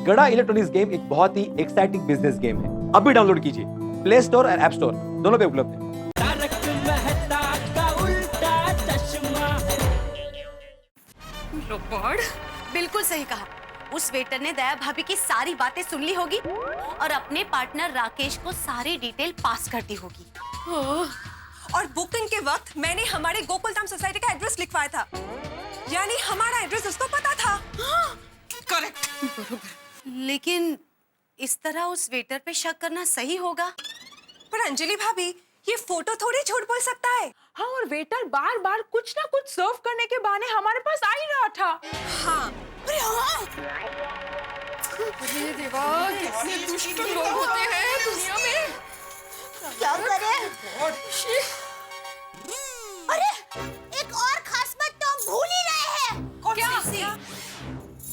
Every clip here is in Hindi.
गड़ा इलेक्ट्रॉनिक्स गेम एक बहुत ही एक्साइटिंग बिजनेस गेम है। अभी डाउनलोड कीजिए, प्ले स्टोर और ऐप स्टोर दोनों पे उपलब्ध है। रोबोट, बिल्कुल सही कहा। उस वेटर ने दया भाभी की सारी बातें सुन ली होगी और अपने पार्टनर राकेश को सारी डिटेल पास कर दी होगी। और बुकिंग के वक्त मैंने हमारे गोकुलधाम सोसाइटी का एड्रेस लिखवाया था, यानी हमारा एड्रेस उसको पता था। करेक्ट, बरोबर। लेकिन इस तरह उस वेटर पे शक करना सही होगा? पर अंजलि भाभी, ये फोटो थोड़ी झूठ बोल सकता है। हाँ, और वेटर बार बार कुछ ना कुछ सर्व करने के बहाने हमारे पास आ ही रहा था। हाँ, अरे हाँ। अरे देवा, कितने दुष्ट लोग होते हैं दुनिया में। क्या करें? अरे एक और खास बात तो हम भूल ही रहे हैं। क्या?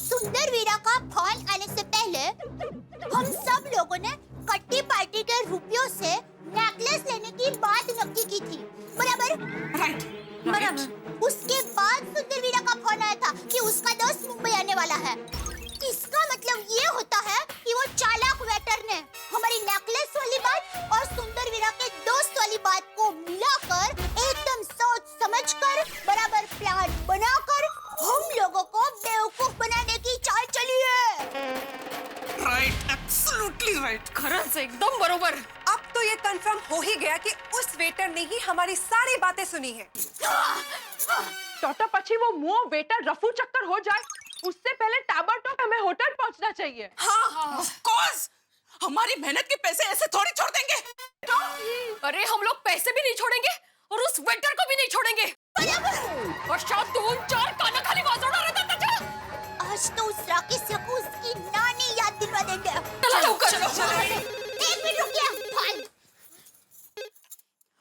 सुंदर वीरा का फोन आने से पहले हम सब लोगों ने कट्टी पार्टी के रुपयों से नेकलेस लेने की बात नक्की की थी, बराबर? राइट, बराबर। उसके बाद सुंदर वीरा का फोन आया था कि उसका दोस्त मुंबई आने वाला है। इसका मतलब ये होता है कि वो चालाक वेटर ने हमारी नेकलेस वाली बात और सुंदर वीरा के दोस्त वाली बात को मिलाकर एकदम सोच समझकर बराबर प्लान बनाकर हम लोगों को बेवकूफ बनाने की चाल चली है। Right, absolutely right. खरंच एकदम बरोबर। अब तो ये कंफर्म हो ही गया कि उस वेटर ने ही हमारी सारी बातें सुनी है। तो पछी वो मुंह वेटर रफू चक्कर हो जाए उससे पहले ताबड़तोड़ हमें होटल पहुंचना चाहिए। हाँ, ऑफ कोर्स। हमारी मेहनत के पैसे ऐसे थोड़ी छोड़ देंगे। अरे हम लोग पैसे भी नहीं छोड़ेंगे और उस वेटर को भी नहीं छोड़ेंगे। और शायद 2-4 काना खाली वाजोड़ा रहता था। आज तो उस राकेश को उसकी नानी याद दिलवा देंगे। चलो। एक मिनट रुकिए।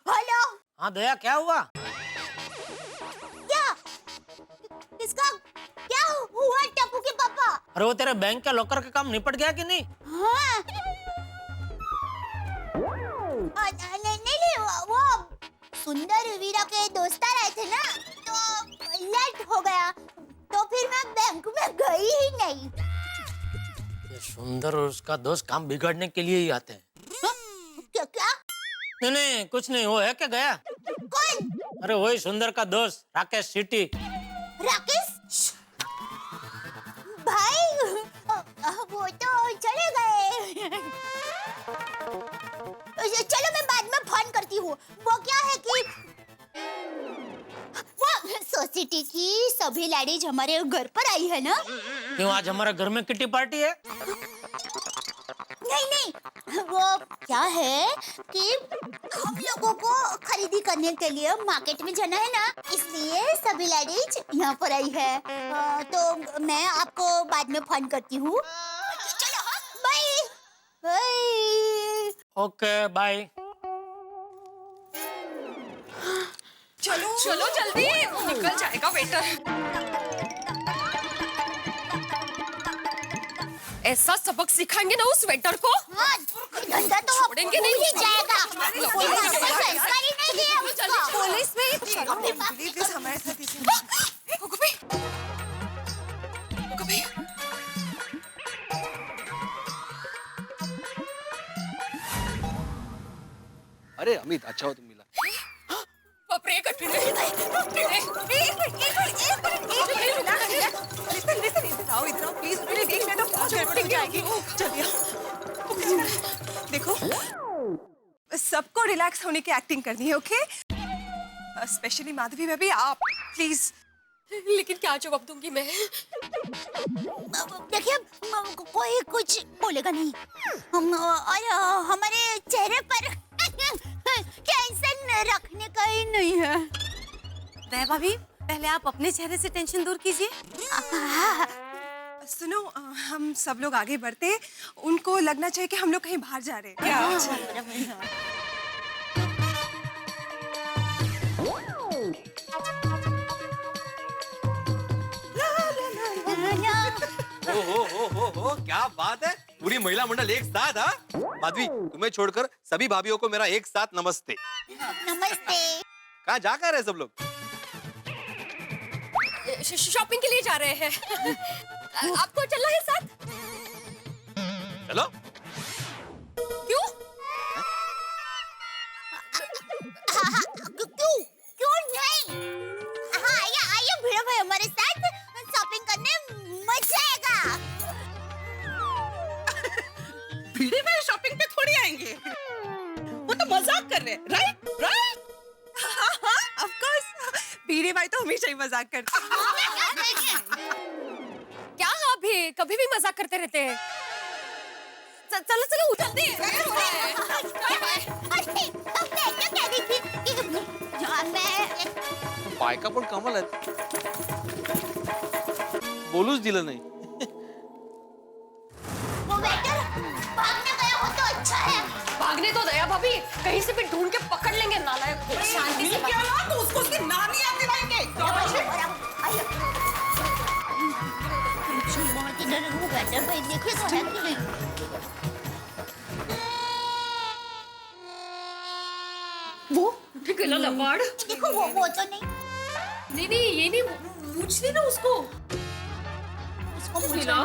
हेलो। हाँ दया, क्या हुआ? क्या? इसका क्या हुआ टप्पू के पापा? अरे वो तेरे बैंक का लॉकर का काम निपट गया कि नहीं? हाँ। नहीं, वो सुंदर वीरा के दोस्त आए थे ना, तो लेट हो गया, तो फिर मैं बैंक में गई ही नहीं। ये सुंदर और उसका दोस्त काम बिगाड़ने के लिए ही आते हैं। क्या? नहीं, कुछ नहीं। वो है क्या गया? कौन? अरे वही सुंदर का दोस्त राकेश सिटी। राकेश भाई, वो तो चले गए। चलो मैं बाद में फोन करती हूँ। वो क्या है कि वो सोसाइटी की सभी लेडीज हमारे घर पर आई है ना। क्यों, आज हमारे घर में किटी पार्टी है? नहीं, वो क्या है कि हम लोगों को खरीदी करने के लिए मार्केट में जाना है ना, इसलिए सभी लेडीज यहाँ पर आई है। तो मैं आपको बाद में फोन करती हूँ। चलो, बाय बाय। Okay bye. चलो जल्दी, निकल जाएगा वेटर। ऐसा सबक सिखाएंगे ना उस वेटर को। हाँ, धंधा तो छोड़ेंगे नहीं। ही जाएगा। संस्कारी नहीं है उसको। पुलिस में प्लीज हमारे साथ अरे अमित, अच्छा हो तुम मिला। बाप रे, देखो, सबको रिलैक्स होने की एक्टिंग करनी है, ओके? स्पेशली माधवी बेबी, आप प्लीज। लेकिन क्या जवाब दूंगी मैं? देखिए, कोई कुछ बोलेगा नहीं। और हमारे चेहरे पर टेंशन रखने का ही नहीं है। दया भाभी, पहले आप अपने चेहरे से टेंशन दूर कीजिए। सुनो, हम सब लोग आगे बढ़ते, उनको लगना चाहिए कि हम लोग कहीं बाहर जा रहे हैं। क्या? हो, क्या बात है, पूरी महिला मंडल एक साथ। हाँ माधवी, तुम्हें छोड़कर सभी भाभीियों को मेरा एक साथ नमस्ते। नमस्ते। कहाँ जा कर रहे सब लोग? शॉपिंग के लिए जा रहे हैं। आपको चलना है साथ? चलो। क्यों? क्यों क्यों नहीं? हाँ आइए आइए भिड़ो भाई हमारे साथ शॉपिंग करने, मजा आएगा। भिड़े भाई शॉपिंग पे थोड़ी आएंगे, वो तो मजाक कर रहे हैं, राइट राइट। ऑफ कोर्स भिड़े भाई तो हमेशा ही मजाक करते हैं। क्या आप भी कभी भी मजाक करते रहते हैं? चलो चलो उठते हैं। अरे मैं क्या कह रही थी कि मैं बायका पण कमाल आहेत, बोलूच दिलं नाही। वो वेटर भागने गया हो तो अच्छा है। भागने तो दया भाभी, कहीं से भी ढूंढ के पकड़ लेंगे नालायक को। शांति से क्या ना तो उसको उसकी नानी याद दिलाएंगे। वो वेटर भाई देखे तो है कि नहीं? वो ठीक है लबाड़। देखो वो तो नहीं, नहीं ये नहीं, पूछ ली ना उसको। उसको पूछ मिला। लेना।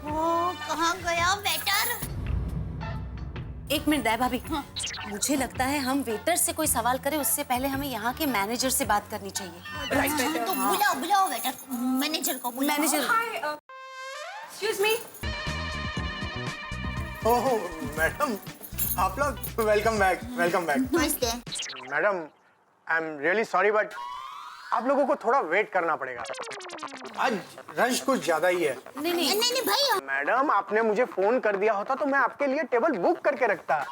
वो कहाँ गया वेटर? एक मिनट दया भाभी, मुझे लगता है हम वेटर से कोई सवाल करें उससे पहले हमें यहाँ के मैनेजर से बात करनी चाहिए। तो बुलाओ बुलाओ वेटर, मैनेजर को बुलाओ। Manager. Excuse me. Oh madam, आप लोग वेलकम बैक। नमस्ते। Madam I am really sorry but आप लोगों को थोड़ा वेट करना पड़ेगा, आज रश कुछ ज्यादा ही है। नहीं भाई। मैडम आपने मुझे फोन कर दिया होता तो मैं आपके लिए टेबल बुक करके रखता।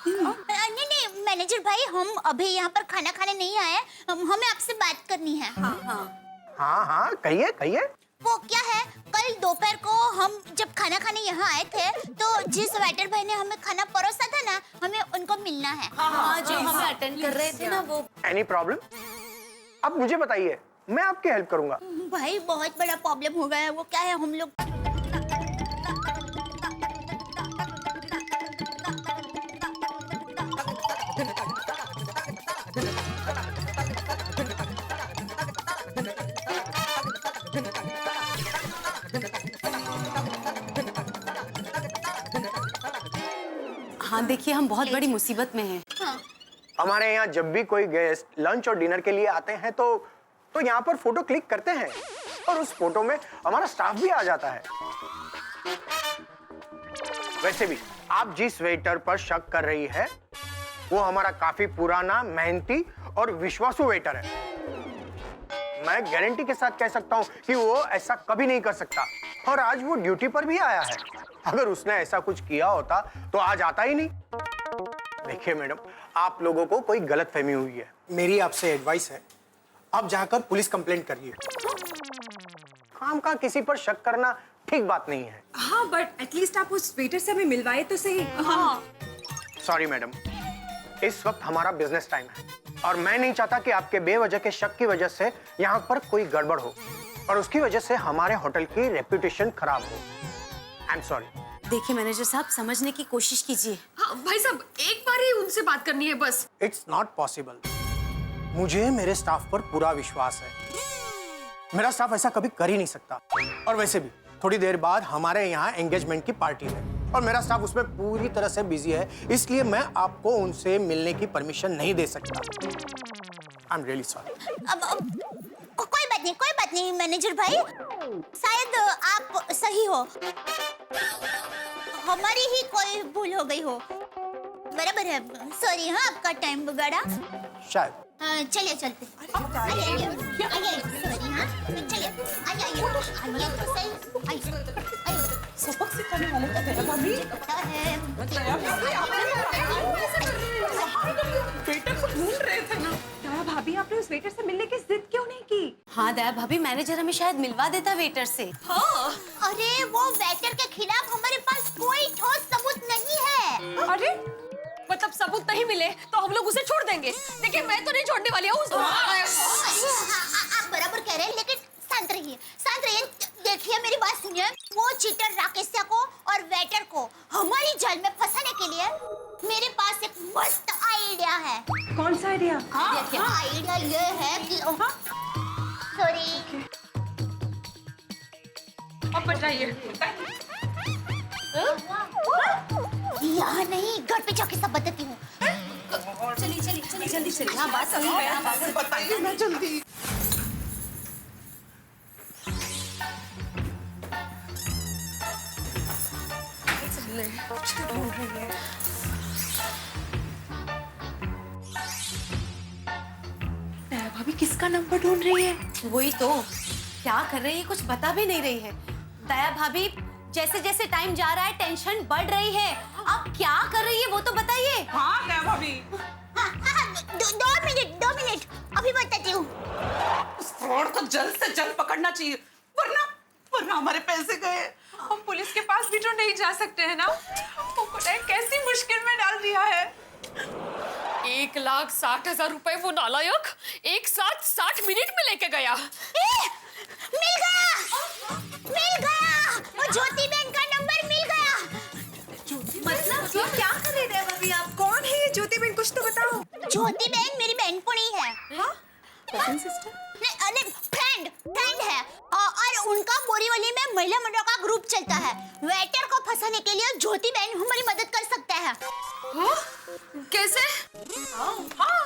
नहीं मैनेजर भाई, हम अभी यहाँ पर खाना खाने नहीं आए, हमें आपसे बात करनी है। हाँ कहिए। वो क्या है, कल दोपहर को हम जब खाना खाने यहाँ आए थे तो जिस वेटर भाई ने हमें खाना परोसा था ना, हमें उनको मिलना है। हाँ जो हमें अटेंड कर रहे थे ना वो। Any problem? आप मुझे बताइए, मैं आपकी हेल्प करूंगा। भाई बहुत बड़ा प्रॉब्लम हो गया है। वो क्या है, हम लोग हाँ देखिए, हम बहुत बड़ी मुसीबत में हैं। हमारे यहाँ जब भी कोई गेस्ट लंच और डिनर के लिए आते हैं तो यहाँ पर फोटो क्लिक करते हैं और उस फोटो में हमारा स्टाफ भी आ जाता है। वैसे भी आप जिस वेटर पर शक कर रही है वो हमारा काफी पुराना, मेहनती और विश्वासु वेटर है। मैं गारंटी के साथ कह सकता हूँ कि वो ऐसा कभी नहीं कर सकता और आज वो ड्यूटी पर भी आया है। अगर उसने ऐसा कुछ किया होता तो आज आता ही नहीं। देखिए मैडम, आप लोगों को कोई गलतफहमी हुई है। मेरी आपसे एडवाइस है, आप जाकर पुलिस कंप्लेंट करिए। काम का किसी पर शक करना ठीक बात नहीं है। हाँ बट एटलीस्ट आप उस वेटर से हमें मिलवाए तो सही। हाँ। सॉरी मैडम, इस वक्त हमारा बिजनेस टाइम है और मैं नहीं चाहता कि आपके बेवजह के शक की वजह से यहाँ पर कोई गड़बड़ हो और उसकी वजह से हमारे होटल की रेपुटेशन खराब हो। I am sorry. देखिए मैनेजर साहब, समझने की कोशिश कीजिए। हाँ, भाई साहब एक बार ही उनसे बात करनी है बस। It's not possible. मुझे मेरे स्टाफ पर पूरा विश्वास है। मेरा स्टाफ ऐसा कभी कर ही नहीं सकता। और वैसे भी थोड़ी देर बाद हमारे यहाँ एंगेजमेंट की पार्टी है और मेरा स्टाफ उसमें पूरी तरह से बिजी है, इसलिए मैं आपको उनसे मिलने की परमिशन नहीं दे सकता। आई एम रियली सॉरी। अब कोई बात नहीं मैनेजर भाई, शायद आप सही हो, हमारी ही कोई भूल हो गई हो। बराबर है, सॉरी। हाँ, आपका टाइम बिगाड़ा शायद। चलिए चलते। आइए सॉरी। हाँ चलिए, आइए तो सही। सबक सिखाने वाले का तेरा भाभी। वेटर को ढूंढ रहे थे ना। दया भाभी, आपने उस वेटर से मिलने की जिद क्यों नहीं की? हाँ दया भाभी, मैनेजर हमें शायद मिलवा देता वेटर से। हाँ, अरे वो वेटर के खिलाफ हमारे पास कोई ठोस सबूत नहीं है। अरे मतलब सबूत नहीं मिले तो हम लोग उसे छोड़ देंगे। देखिए मैं तो नहीं छोड़ने वाली हूँ। आप बराबर कह रहे हैं, लेकिन शांत रहिए। देखिए मेरी बात सुनिए। वो चीटर राकेश को और वेटर को हमारी जाल में फंसाने के लिए मेरे पास एक मस्त आइडिया है। कौन सा आइडिया? आइडिया ये है कि जाइए। यहाँ नहीं, घर पे जाके सब बताती हूँ। चलिए चलिए चलिए जल्दी चलिए। हाँ बात सही है, हाँ, बात सही है। बताइए ना जल्दी। भाभी किसका नंबर ढूंढ रही है? वही तो, क्या कर रही है कुछ बता भी नहीं रही है। दया भाभी, जैसे जैसे टाइम जा रहा है टेंशन बढ़ रही है। आप क्या कर रही है वो तो बताइए। हाँ दया भाभी, दो मिनट, अभी बताती हूँ। उस फ्रॉड को जल्द से जल्द पकड़ना चाहिए, वरना हमारे पैसे गए। हम पुलिस के पास भी तो नहीं जा सकते हैं ना। वो पता है कैसी मुश्किल में डाल दिया है। 1,60,000 रुपए वो नालायक एक साथ 60 मिनट में लेके गया। मिल गया, वो ज्योति बहन का नंबर मिल गया। मतलब ये क्या कर रही है भाभी आप? कौन है ये ज्योति बहन, कुछ तो बताओ। ज्योति बहन मेरी बहनपनी है। हाँ? फ्रेंड है और उनका बोरीवली में महिला मंडल का ग्रुप चलता है। वेटर को फंसाने के लिए ज्योति बहन हमारी मदद कर सकते हैं। कैसे? हाँ,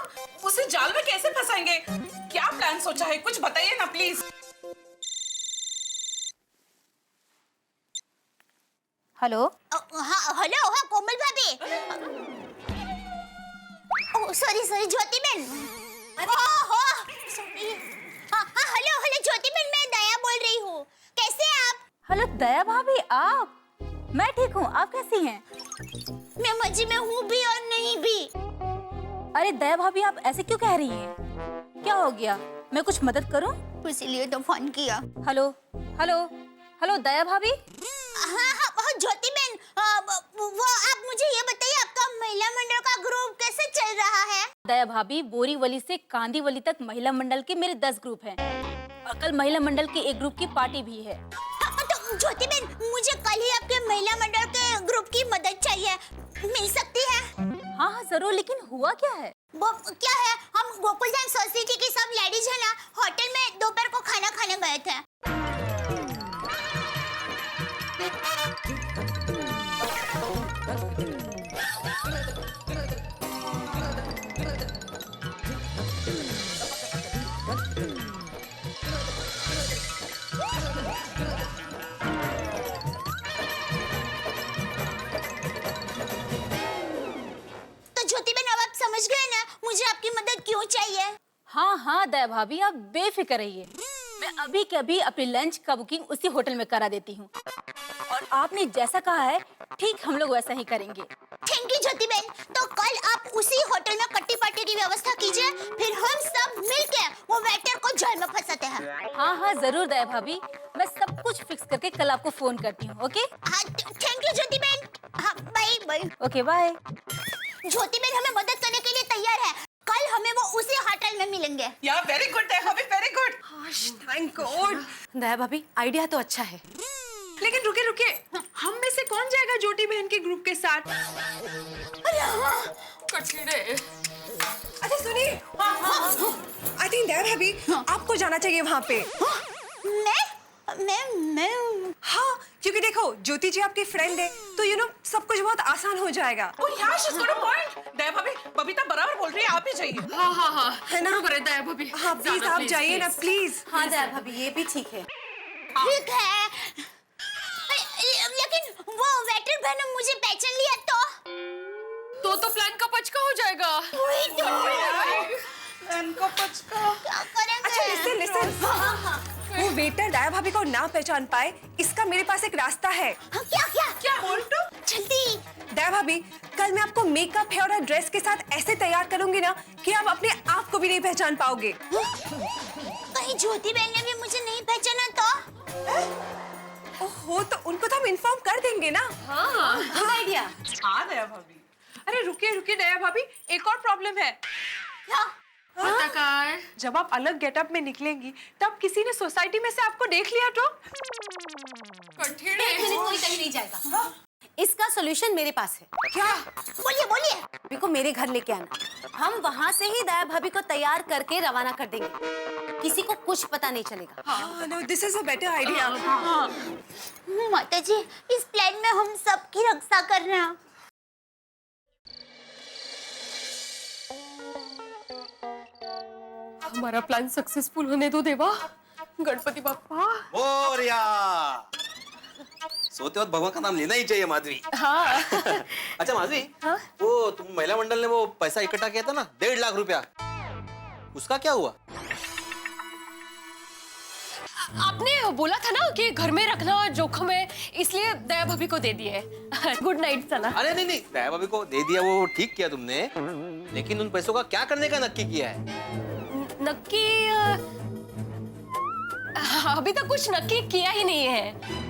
उसे जाल में कैसे फंसाएंगे? क्या प्लान सोचा है? कुछ बताइए ना प्लीज। हेलो हाँ हेलो, हाँ कोमल भाभी। ओह सॉरी ज्योति बहन। सॉरी। हाँ हेलो ज्योति बहन, मैं दया बोल रही हूँ। कैसे हैं आप? हेलो दया भाभी, आप? मैं ठीक हूँ, आप कैसी हैं? मैं मजे में हूँ भी और नहीं भी। अरे दया भाभी, आप ऐसे क्यों कह रही हैं? क्या हो गया? मैं कुछ मदद करूं? इसीलिए तो फोन किया। हेलो हेलो हेलो दया भाभी। हाँ ज्योति बहन, वो आप मुझे ये बताइए, आपका महिला मंडल का ग्रुप कैसे चल रहा है? दया भाभी, बोरीवली से कांदीवली तक महिला मंडल के मेरे 10 ग्रुप हैं और कल महिला मंडल के एक ग्रुप की पार्टी भी है। तो ज्योति बहन, मुझे कल ही आपके महिला मंडल के ग्रुप की मदद चाहिए, मिल सकती है? हाँ जरूर, लेकिन हुआ क्या है? वो क्या है, हम गोकुलधाम सोसाइटी की सब लेडीज है ना, होटल में दोपहर को खाना खाने गए थे। तो ज्योति बहन, अब आप समझ गए ना मुझे आपकी मदद क्यों चाहिए? हाँ दया भाभी, आप बेफिक्र रहिए। मैं अभी के अभी अपनी लंच का बुकिंग उसी होटल में करा देती हूँ और आपने जैसा कहा है ठीक हम लोग वैसा ही करेंगे। थैंक यू ज्योति बहन। तो कल आप उसी होटल में कट्टी पार्टी की व्यवस्था कीजिए, फिर हम सब मिलके वो वेटर को जेल में फंसाते हैं। हाँ जरूर दया भाभी, मैं सब कुछ फिक्स करके कल आपको फोन करती हूँ। ओके? हाँ थैंक यू ज्योति बहन। हाँ बाय। Okay bye. ज्योति बहन हमें मदद करने के लिए तैयार है, कल हमें वो उसी होटल में मिलेंगे। यार वेरी गुड है, हमें very good. Thank God. Daya भाभी, आइडिया तो अच्छा है, लेकिन रुके, हम में से कौन जाएगा ज्योति बहन के ग्रुप के साथ? कठिने। अच्छा सुनिए, आई थिंक दया भाभी आपको जाना चाहिए वहाँ पे। मैं हाँ, क्योंकि देखो ज्योति जी आपकी फ्रेंड है, तो सब कुछ बहुत आसान हो जाएगा। Oh yeah, she's got a point. दया भाभी, बबीता बराबर बोल रही है, आप ही जाइए। हाँ है ना? बरोबर है दया भाभी। हाँ प्लीज आप जाइए ना प्लीज। हाँ दया भाभी, ये भी ठीक है। ठीक है, लेकिन वो वेटर बहन मुझे पहचान लिया तो प्लान का पचका हो जाएगा। वही तो इनको पचका क्या करेंगे? अच्छा लिसन। वो वेटर दया भाभी को ना पहचान पाए, इसका मेरे पास एक रास्ता है। हाँ, क्या बोल तो जल्दी। दया भाभी, कल मैं आपको मेकअप, हेयर और ड्रेस के साथ ऐसे तैयार करूंगी ना कि आप अपने आप को भी नहीं पहचान पाओगे। कहीं ज्योति बहन ने भी मुझे नहीं पहचाना तो? ओहो, तो उनको तो हम इन्फॉर्म कर देंगे ना। हाँ आइडिया। हाँ दया भाभी। अरे रुकिए दया भाभी, एक और प्रॉब्लम है। क्या? पता का है? जब आप अलग गेटअप में निकलेंगी तब किसी ने सोसाइटी में से आपको देख लिया तो? कठिने। कोई कहीं नहीं जाएगा। इसका सोल्यूशन मेरे पास है। क्या? बोलिए बोलिए। भाभी को मेरे घर लेके आना, हम वहाँ से ही दया भाभी को तैयार करके रवाना कर देंगे, किसी को कुछ पता नहीं चलेगा। हाँ, no, this is a better idea. माता जी, इस प्लान में हम सबकी रक्षा कर रहे हैं। हमारा प्लान सक्सेसफुल होने दो देवा। गणपति बाप्पा। मोरया। सोते वक्त भगवान का नाम लेना ही चाहिए माधवी। हाँ। अच्छा माधवी, वो तुम महिला मंडल ने वो पैसा इकट्ठा किया था ना, 1.5 लाख रुपया, उसका क्या हुआ? आपने बोला था ना कि घर में रखना जोखिम है, इसलिए दया भाभी को दे दिए। गुड नाइट सना। अरे नहीं नहीं, दया भाभी को दे दिया वो ठीक किया तुमने, लेकिन उन पैसों का क्या करने का नक्की किया है? नक्की अभी तक कुछ नक्की किया ही नहीं है।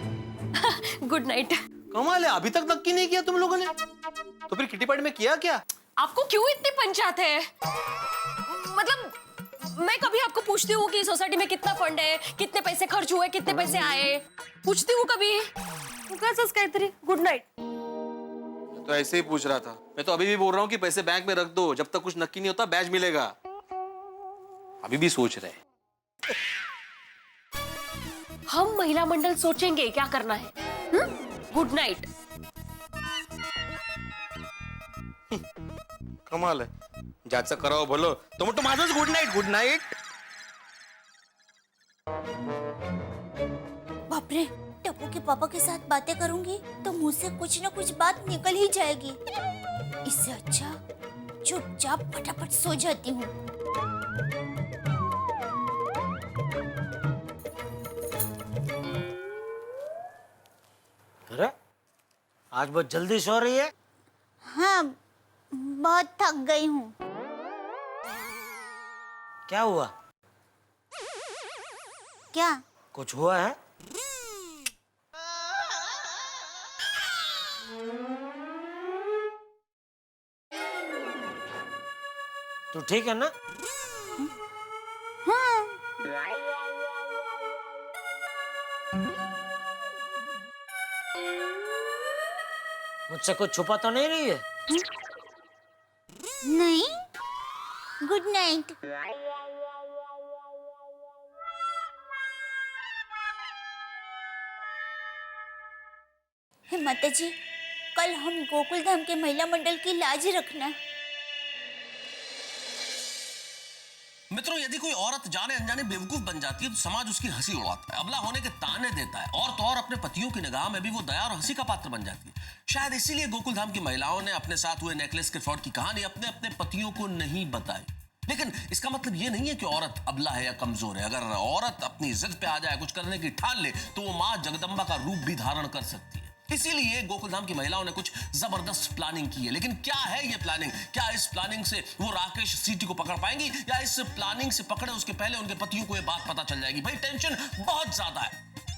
Good night. कमाल है, अभी तक नक्की नहीं किया तुम लोगों ने? तो फिर किटी पार्टी में किया क्या? आपको क्यों इतनी पंचायत है? मतलब मैं कभी आपको पूछती हूँ कि सोसाइटी में कितना फंड है, कितने पैसे खर्च हुए, कितने पैसे आए, पूछती हूँ कभी? Good night. तो ऐसे ही पूछ रहा था। मैं तो अभी भी बोल रहा हूँ कि पैसे बैंक में रख दो, जब तक कुछ नक्की नहीं होता बैच मिलेगा। अभी भी सोच रहे। हम महिला मंडल सोचेंगे क्या करना है। Good night. कमाल है, ज्याचं करावं भलं तो म्हणतो माझंच गुड नाईट। Good night. बाप रे, टप्पू के पापा के साथ बातें करूंगी तो मुंह से कुछ ना कुछ बात निकल ही जाएगी। इससे अच्छा चुपचाप फटाफट सो जाती हूँ। अरे आज बहुत जल्दी सो रही है। हाँ, बहुत थक गई हूँ। क्या हुआ? क्या? कुछ हुआ है? तू ठीक है ना? हाँ। मुझसे कुछ छुपा तो नहीं रही है? नहीं। Good night. हे माता जी, कल हम गोकुल धाम के महिला मंडल की लाज रखना। मित्रों, यदि कोई औरत जाने अनजाने बेवकूफ बन जाती है तो समाज उसकी हंसी उड़ाता है, अबला होने के ताने देता है, और तो और अपने पतियों की निगाह में भी वो दया और हंसी का पात्र बन जाती है। शायद इसीलिए गोकुल धाम की महिलाओं ने अपने साथ हुए नेकलेस के फ्रॉड की कहानी अपने अपने पतियों को नहीं बताई। लेकिन इसका मतलब ये नहीं है कि औरत अबला है या कमजोर है। अगर औरत अपनी जिद पे आ जाए, कुछ करने की ठान ले, तो वो माँ जगदम्बा का रूप भी धारण कर सकती है। इसीलिए गोकुलधाम की महिलाओं ने कुछ जबरदस्त प्लानिंग की है। लेकिन क्या है ये प्लानिंग? क्या इस प्लानिंग से वो राकेश सीटी को पकड़ पाएंगी, या इस प्लानिंग से पकड़े उसके पहले उनके पतियों को ये बात पता चल जाएगी? भाई टेंशन बहुत ज्यादा है,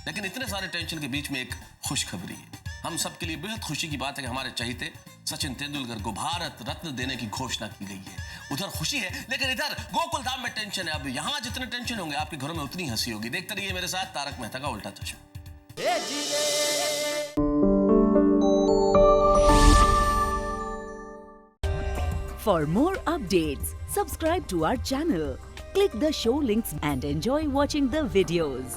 लेकिन इतने सारे टेंशन के बीच में एक खुशखबरी है। हम सबके लिए बेहद खुशी की बात है कि हमारे चहीते सचिन तेंदुलकर को भारत रत्न देने की घोषणा की गई है। उधर खुशी है, लेकिन इधर गोकुलधाम में टेंशन है। अब यहाँ जितने टेंशन होंगे, आपके घरों में उतनी हंसी होगी। देखते रहिए मेरे साथ तारक मेहता का उल्टा चश्मा। For more updates, subscribe to our channel, click the show links and enjoy watching the videos.